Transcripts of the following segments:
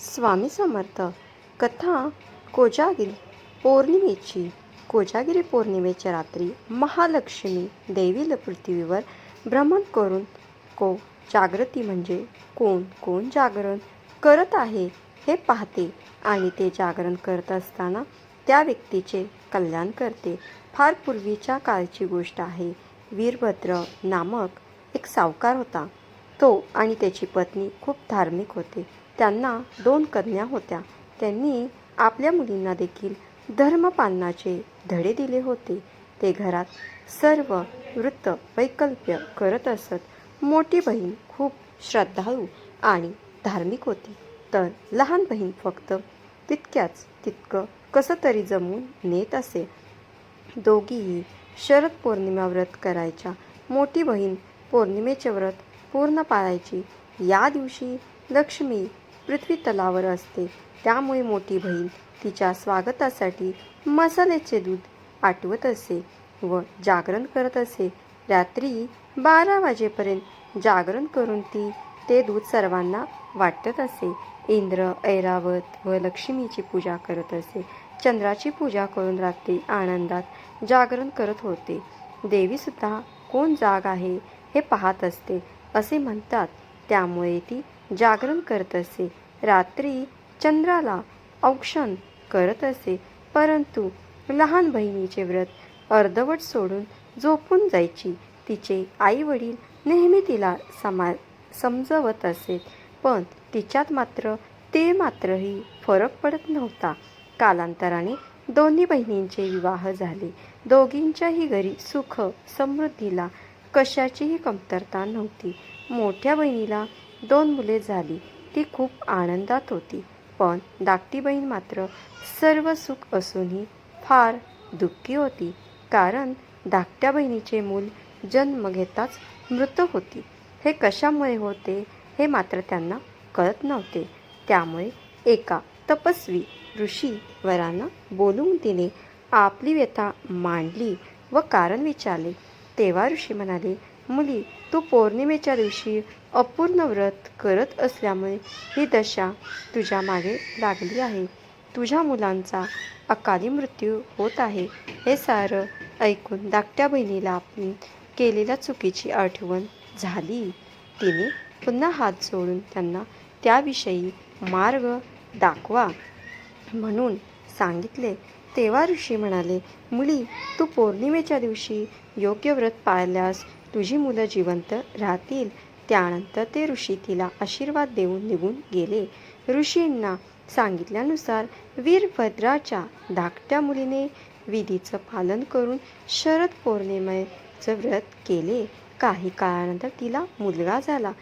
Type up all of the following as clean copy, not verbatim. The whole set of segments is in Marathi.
स्वामी समर्थ कथा कोजागिरी पौर्णिमेची. कोजागिरी पौर्णिमेच्या रात्री महालक्ष्मी देवी पृथ्वीवर भ्रमण करून जागृती म्हणजे कोण जागरण करत आहे हे पाहते आणि ते जागरण करत असताना त्या व्यक्तीचे कल्याण करते. फार पूर्वीच्या काळची गोष्ट आहे. वीरभद्र नामक एक सावकार होता. तो आणि त्याची पत्नी खूप धार्मिक होते. त्यांना 2 कन्या होत्या. त्यांनी आपल्या मुलींना देखील धर्मपालनाचे धडे दिले होते. ते घरात सर्व वृत्त वैकल्प्य करत असत. मोठी बहीण खूप श्रद्धाळू आणि धार्मिक होती, तर लहान बहीण फक्त तितकं कसं तरी जमवून नेत असे. दोघीही शरद पौर्णिमा व्रत करायच्या. मोठी बहीण पौर्णिमेचे व्रत पूर्ण पाळायची. या दिवशी लक्ष्मी पृथ्वी तलावर असते, त्यामुळे मोठी बहीण तिच्या स्वागतासाठी मसाल्याचे दूध आटवत असे व जागरण करत असे. रात्री 12 वाजेपर्यंत जागरण करून ती ते दूध सर्वांना वाटत असे. इंद्र, ऐरावत व लक्ष्मीची पूजा करत असे. चंद्राची पूजा करून रात्री आनंदात जागरण करत होते. देवीसुद्धा कोण जाग आहे हे पाहत असते असे म्हणतात, त्यामुळे ती जागरण करत असे. रात्री चंद्राला औक्षण करत असे, परंतु लहान बहिणीचे व्रत अर्धवट सोडून झोपून जायची. तिचे आई वडील नेहमी तिला समजवत असे, पण तिच्यात मात्रही फरक पडत नव्हता. कालांतराने दोन्ही बहिणींचे विवाह झाले. दोघींच्याही घरी सुख समृद्धीला कशाचीही कमतरता नव्हती. मोठ्या बहिणीला 2 मुले झाली. ती खूप आनंदात होती, पण धाकटी बहीण मात्र सर्व सुख असूनही फार दुःखी होती, कारण धाकट्या बहिणीचे मूल जन्म घेताच मृत होती. हे कशामुळे होते हे मात्र त्यांना कळत नव्हते. त्यामुळे एका तपस्वी ऋषीवरांना बोलवून तिने आपली व्यथा मांडली व कारण विचारले. तेव्हा ऋषी म्हणाले, मुली, तू पौर्णिमेच्या दिवशी अपूर्ण व्रत करत असल्यामुळे ही दशा तुझ्या मागे लागली आहे. तुझ्या मुलांचा अकाली मृत्यू होत आहे. हे सारं ऐकून धाकट्या बहिणीला आपण केलेल्या चुकीची आठवण झाली. तिने पुन्हा हात जोडून त्यांना त्याविषयी मार्ग दाखवा म्हणून सांगितले. तेव्हा ऋषी म्हणाले, मुली, तू पौर्णिमेच्या दिवशी योग्य व्रत पाळल्यास तुझी मुलं जिवंत राहतील. त्यानंतर ते ऋषी तिला आशीर्वाद देऊन निघून गेले. ऋषींना सांगितल्यानुसार वीरभद्राच्या धाकट्या मुलीने विधीचं पालन करून शरद पौर्णिमेचं व्रत केले. काही काळानंतर तिला मुलगा झाला,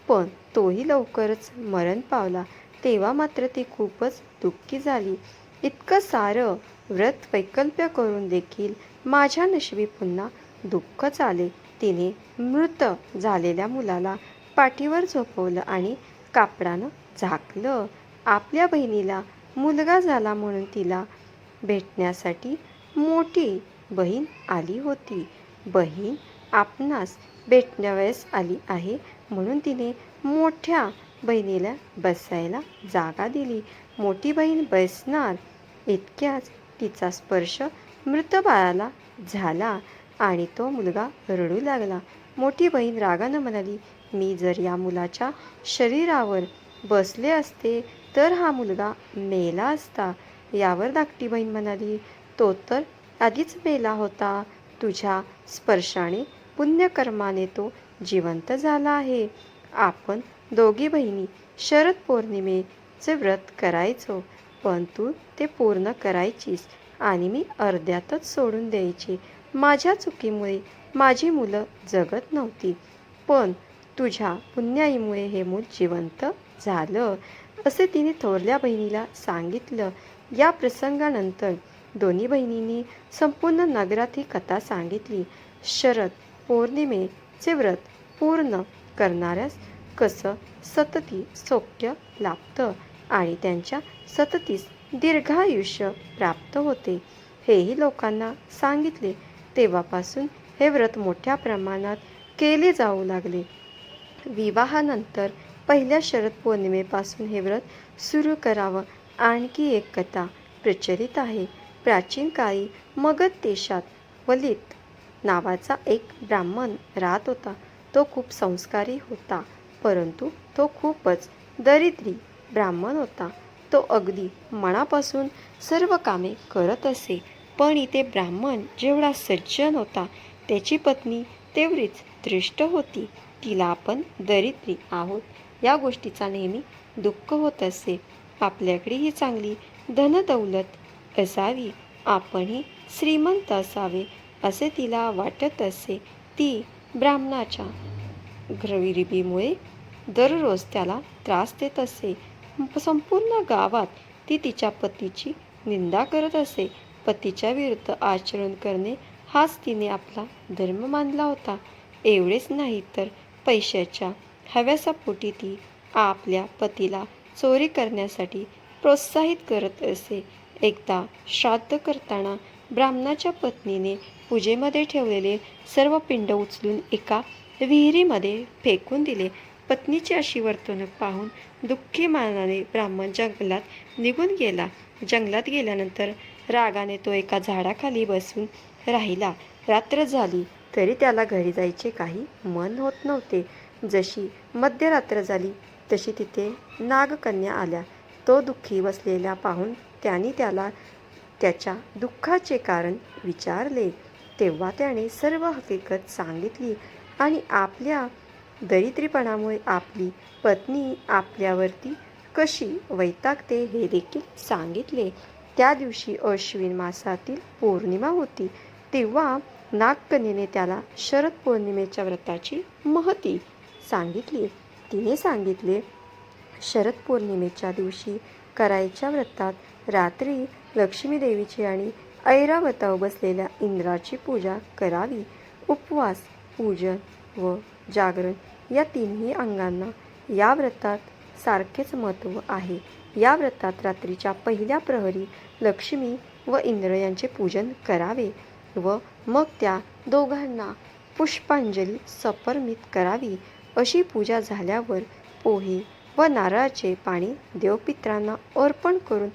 पण तोही लवकरच मरण पावला. तेव्हा मात्र ती खूपच दुःखी झाली. इतकं सारं व्रत वैकल्प्य करून देखील माझ्या नशिबी पुन्हा दुःखच आले. तिने मृत झालेल्या मुलाला पाठीवर झोपवलं आणि कापडानं झाकलं. आपल्या बहिणीला मुलगा झाला म्हणून तिला भेटण्यासाठी मोठी बहीण आली होती. बहीण आपणास भेटण्यावेळेस आली आहे म्हणून तिने मोठ्या बहिणीला बसायला जागा दिली. मोठी बहीण बसणार इतक्याच तिचा स्पर्श मृत बाळाला झाला आणि तो मुलगा रडू लागला. मोठी बहीण रागानं म्हणाली, मी जर या मुलाच्या शरीरावर बसले असते तर हा मुलगा मेला असता. यावर धाकटी बहीण म्हणाली, तो तर आधीच मेला होता. तुझ्या स्पर्शाने पुण्यकर्माने तो जिवंत झाला आहे. आपण दोघी बहिणी शरद पौर्णिमेचे व्रत करायचो, पण तू ते पूर्ण करायचीस आणि मी अर्ध्यातच सोडून द्यायची. माझ्या चुकीमुळे माझी मुलं जगत नव्हती, पण तुझ्या पुण्याईमुळे हे मूल जिवंत झालं, असे तिने थोरल्या बहिणीला सांगितलं. या प्रसंगानंतर दोन्ही बहिणींनी संपूर्ण नगरात ही कथा सांगितली. शरद पौर्णिमेचे व्रत पूर्ण करणाऱ्यास कसं सतती सौख्य लाभतं आणि त्यांच्या सततीस दीर्घायुष्य प्राप्त होते हेही लोकांना सांगितले. तेव्हापासून हे व्रत मोठ्या प्रमाणात केले जाऊ लागले. विवाहानंतर पहिल्या शरद पौर्णिमेपासून हे व्रत सुरू करावं. आणखी एक कथा प्रचलित आहे. प्राचीन काळी मगध देशात वलित नावाचा एक ब्राह्मण राहत होता. तो खूप संस्कारी होता, परंतु तो खूपच दरिद्री ब्राह्मण होता. तो अगदी मनापासून सर्व कामे करत असे. पण इथे ब्राह्मण जेवढा सज्जन होता, त्याची पत्नी तेवढीच दृष्ट होती. तिला आपण दरिद्री आहोत या गोष्टीचा नेहमी दुःख होत असे. आपल्याकडेही चांगली धनदौलत असावी, आपणही श्रीमंत असावे असे तिला वाटत असे. ती ब्राह्मणाच्या गरिबीमुळे दररोज त्याला त्रास देत असे. संपूर्ण गावात ती तिच्या पतीची निंदा करत असे. पतीच्या विरुद्ध आचरण करणे हाच तिने आपला धर्म मानला होता. एवढेच नाही तर पैशाच्या हव्यासापोटी ती आपल्या पतीला चोरी करण्यासाठी प्रोत्साहित करत असे. एकदा श्राद्ध करताना ब्राह्मणाच्या पत्नीने पूजेमध्ये ठेवलेले सर्व पिंड उचलून एका विहिरीमध्ये फेकून दिले. पत्नीची अशी वर्तणूक पाहून दुःखी मनाने ब्राह्मण जंगलात निघून गेला. जंगलात गेल्यानंतर रागाने तो एका झाडाखाली बसून राहिला. रात्र झाली तरी त्याला घरी जायचे काही मन होत नव्हते. जशी मध्यरात्र झाली तशी तिथे नागकन्या आल्या. तो दुःखी बसलेला पाहून त्यांनी त्याला त्याच्या दुःखाचे कारण विचारले. तेव्हा त्याने सर्व हकीकत सांगितली आणि आपल्या दरिद्रीपणामुळे आपली पत्नी आपल्यावरती कशी वैतागते हे देखील सांगितले. त्या दिवशी अश्विन मासातील पौर्णिमा होती. तेव्हा नागकन्येने त्याला शरद पौर्णिमेच्या व्रताची महती सांगितली. तिने सांगितले, शरद पौर्णिमेच्या दिवशी करायच्या व्रतात रात्री लक्ष्मी देवीची आणि ऐरावतावर बसलेल्या इंद्राची पूजा करावी. उपवास, पूजन व जागरण या तिन्ही अंगांना या व्रतात सारखेच महत्त्व आहे. या व्रतात रात्रीच्या पहिल्या प्रहरी लक्ष्मी व इंद्र यांचे पूजन करावे व मग त्या दोघांना पुष्पांजली समर्पित करावी. अशी पूजा झाल्यावर पोहे व नारळाचे पाणी देवपित्रांना अर्पण करून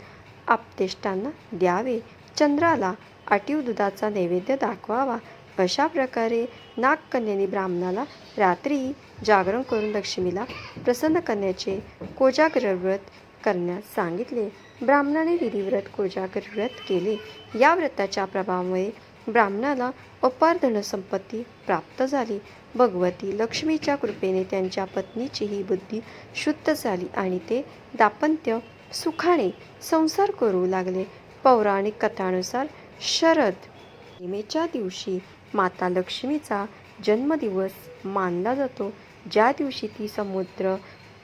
आप्तेष्टांना द्यावे. चंद्राला आटीव दुधाचा नैवेद्य दाखवावा. अशा प्रकारे नागकन्येने ब्राह्मणाला रात्री जागरण करून लक्ष्मीला प्रसन्न करण्याचे कोजागर व्रत करण्यास सांगितले. ब्राह्मणाने विधिव्रत कोजागर व्रत केले. या व्रताच्या प्रभावामुळे ब्राह्मणाला अपार धनसंपत्ती प्राप्त झाली. भगवती लक्ष्मीच्या कृपेने त्यांच्या पत्नीचीही बुद्धी शुद्ध झाली आणि ते दाम्पत्य सुखाने संसार करू लागले. पौराणिक कथानुसार शरद पौर्णिमेच्या दिवशी माता लक्ष्मीचा जन्मदिवस मानला जातो. ज्या दिवशी ती समुद्र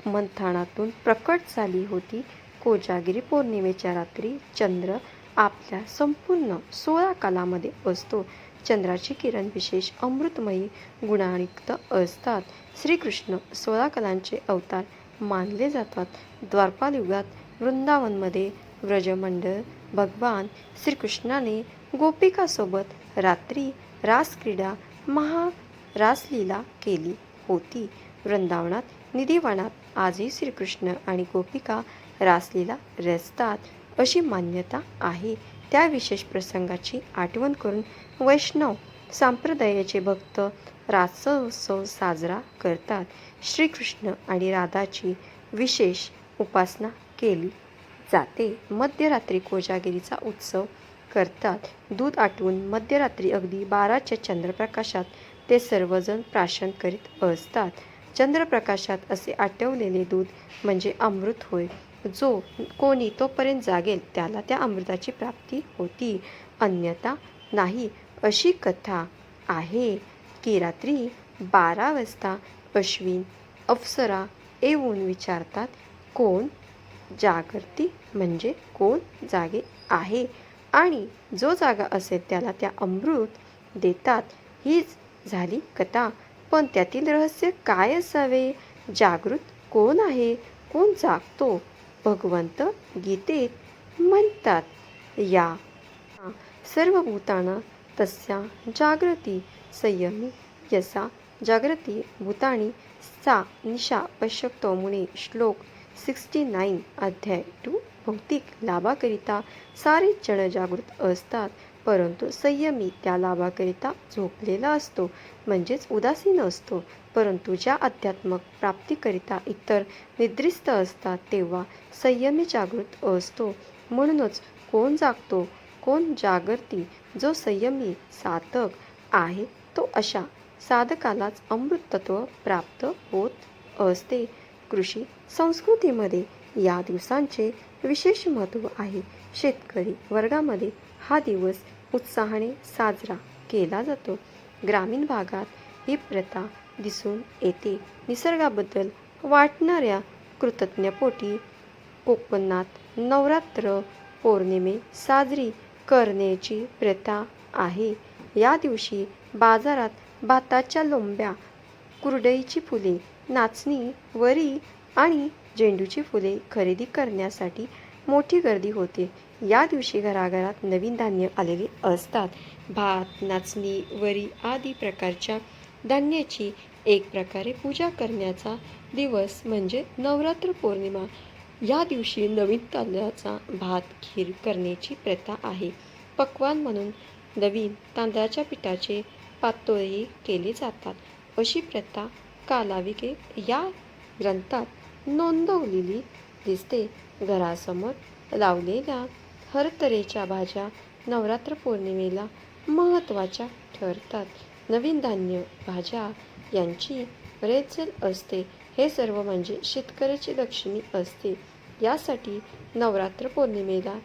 मंथनातून प्रकट झाली होती. कोजागिरी पौर्णिमेच्या रात्री चंद्र आपल्या संपूर्ण 16 कलामध्ये असतो. चंद्राची किरण विशेष अमृतमयी गुणायुक्त असतात. श्रीकृष्ण 16 कलांचे अवतार मानले जातात. द्वापारयुगात वृंदावनमध्ये व्रजमंडळ भगवान श्रीकृष्णाने गोपिकासोबत रात्री रासक्रीडा महारासलीला केली होती. वृंदावनात निधिवनात आजही श्रीकृष्ण आणि गोपिका रासलीला रचतात अशी मान्यता आहे. त्या विशेष प्रसंगाची आठवण करून वैष्णव संप्रदायाचे भक्त रासोत्सव साजरा करतात. श्रीकृष्ण आणि राधाची विशेष उपासना केली जाते. मध्यरात्री कोजागिरीचा उत्सव करतात. दूध आटवून मध्यरात्री अगदी 12च्या चंद्रप्रकाशात ते सर्वजण प्राशन करीत असतात. चंद्रप्रकाशात असे आटवलेले दूध म्हणजे अमृत होय. जो कोणी तोपर्यंत जागेल त्याला त्या अमृताची प्राप्ती होती, अन्यथा नाही. अशी कथा आहे की रात्री 12 वाजता अश्विन अप्सरा येऊन विचारतात, कोण जागृती म्हणजे कोण जागे आहे, आणि जो जागा असेल त्याला त्या अमृत देतात. हीच झाली कथा. पण त्यातील रहस्य काय असावे? जागृत कोण आहे, कोण जागतो? भगवंत गीतेत म्हणतात, या सर्व भूताना तस्या जागृती संयमी यसा जागृती भूतानी सा निशा पश्यक्तो मुने श्लोक 69 अध्याय 2 भौतिक लाभाकरिता सारेच जण जागृत असतात, परंतु संयमी त्या लाभाकरिता झोपलेला असतो, म्हणजेच उदासीन असतो. परंतु ज्या आध्यात्मिक प्राप्तीकरिता इतर निद्रिस्त असतात तेव्हा संयमी जागृत असतो. म्हणूनच कोण जागतो, कोण जागरती, जो संयमी साधक आहे तो अशा साधकालाच अमृतत्व प्राप्त होत असते. कृषी संस्कृतीमध्ये या दिवसांचे विशेष महत्त्व आहे. शेतकरी वर्गामध्ये हा दिवस उत्साहाने साजरा केला जातो. ग्रामीण भागात ही प्रथा दिसून येते. निसर्गाबद्दल वाटणाऱ्या कृतज्ञतेपोटी कोकणात नवरात्र पौर्णिमे साजरी करण्याची प्रथा आहे. या दिवशी बाजारात भाताच्या लोंब्या, कुरडईची फुले, नाचणी, वरी आणि झेंडूची फुले खरेदी करण्यासाठी मोठी गर्दी होते. या दिवशी घराघरात नवीन धान्य आलेले असतात. भात, नाचणी, वरी आदी प्रकारच्या धान्याची एक प्रकारे पूजा करण्याचा दिवस म्हणजे नवरात्र पौर्णिमा. या दिवशी नवीन तांदळाचा भात खीर करण्याची प्रथा आहे. पक्वान म्हणून नवीन तांदळाच्या पिठाचे पातोळे केले जातात. अशी प्रथा कालाविके या ग्रंथात नोंदवलेली दिसते. घरासमोर लावलेल्या हर तऱ्हेच्या भाज्या नवरात्र पौर्णिमेला महत्त्वाच्या ठरतात. नवीन धान्य, भाज्या यांची रेलचेल असते. हे सर्व म्हणजे शेतकऱ्याची लक्ष्मी असते. यासाठी नवरात्र पौर्णिमेला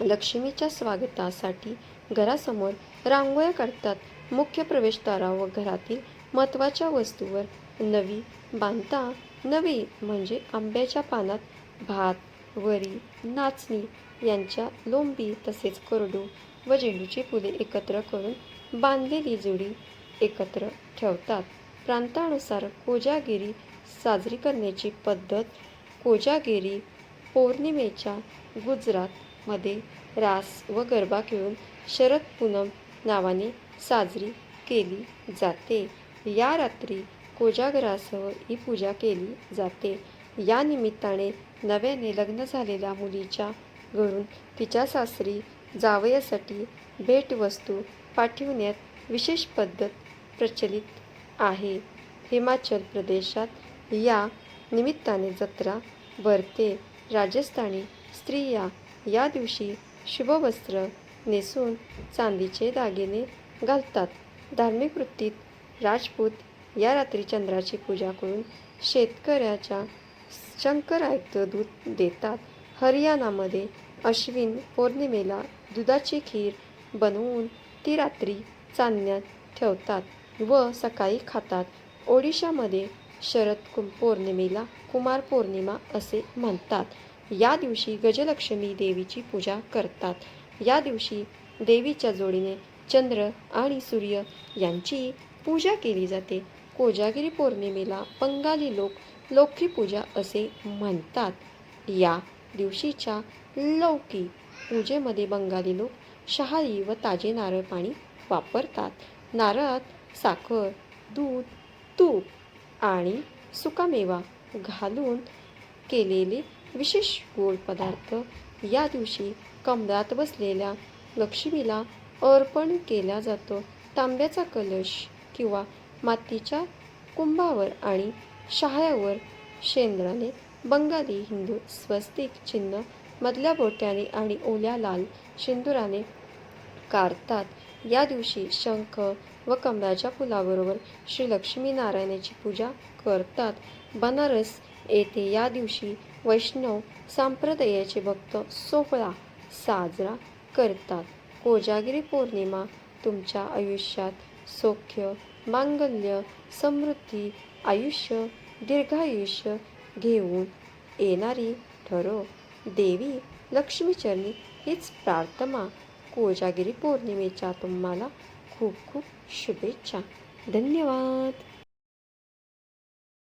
लक्ष्मीच्या स्वागतासाठी घरासमोर रांगोळ्या काढतात. मुख्य प्रवेशद्वारावर घरातील महत्त्वाच्या वस्तूवर नवी बांधता नवे म्हणजे आंब्याच्या पानात भात, वरी, नाचणी यांच्या लोंबी तसेच कोरडू व झेंडूची फुले एकत्र करून बांधलेली जोडी एकत्र ठेवतात. प्रांतानुसार कोजागिरी साजरी करण्याची पद्धत. कोजागिरी पौर्णिमेच्या गुजरातमध्ये रास व गरबा खेळून शरद पूनम नावाने साजरी केली जाते. या रात्री कोजागरासह ही पूजा केली जाते. या निमित्ताने नव्याने लग्न झालेल्या मुलीच्या घरून तिच्या सासरी जावयासाठी भेटवस्तू पाठविण्यात विशेष पद्धत प्रचलित आहे. हिमाचल प्रदेशात या निमित्ताने जत्रा भरते. राजस्थानी स्त्रिया या दिवशी शुभ वस्त्र नेसून चांदीचे दागिने घालतात. धार्मिक वृत्तीत राजपूत या रात्री चंद्राची पूजा करून शेतकऱ्याच्या शंकरायचं दूध देतात. हरियाणामध्ये अश्विन पौर्णिमेला दुधाची खीर बनवून ती रात्री चांदण्यात ठेवतात व सकाळी खातात. ओडिशामध्ये शरद पौर्णिमेला कुमार पौर्णिमा असे म्हणतात. या दिवशी गजलक्ष्मी देवीची पूजा करतात. या दिवशी देवीच्या जोडीने चंद्र आणि सूर्य यांची पूजा केली जाते. कोजागिरी पौर्णिमेला बंगाली लोक लौकी पूजा असे म्हणतात. या दिवशीच्या लौकी पूजेमध्ये बंगाली लोक शहाळी व ताजे नारळ पाणी वापरतात. नारळात साखर, दूध, तूप आणि सुकामेवा घालून केलेले विशेष गोड पदार्थ या दिवशी कमळात बसलेल्या लक्ष्मीला अर्पण केला जातो. तांब्याचा कलश किंवा मातीच्या कुंभावर आणि शहाळ्यावर शेंद्राने बंगाली हिंदू स्वस्तिक चिन्ह मधल्या बोटाने आणि ओल्या लाल शेंदुराने काढतात. या दिवशी शंख व कमळाच्या फुलाबरोबर श्री लक्ष्मीनारायणाची पूजा करतात. बनारस येथे या दिवशी वैष्णव संप्रदायाचे भक्त सोहळा साजरा करतात. कोजागिरी पौर्णिमा तुमच्या आयुष्यात सौख्य, मांगल्य, समृद्धी, आयुष्य, दीर्घायुष्य घेऊन येणारी ठरो. देवी लक्ष्मीचरणी हीच प्रार्थना. कोजागिरी पौर्णिमेच्या तुम्हाला खूप खूप शुभेच्छा. धन्यवाद.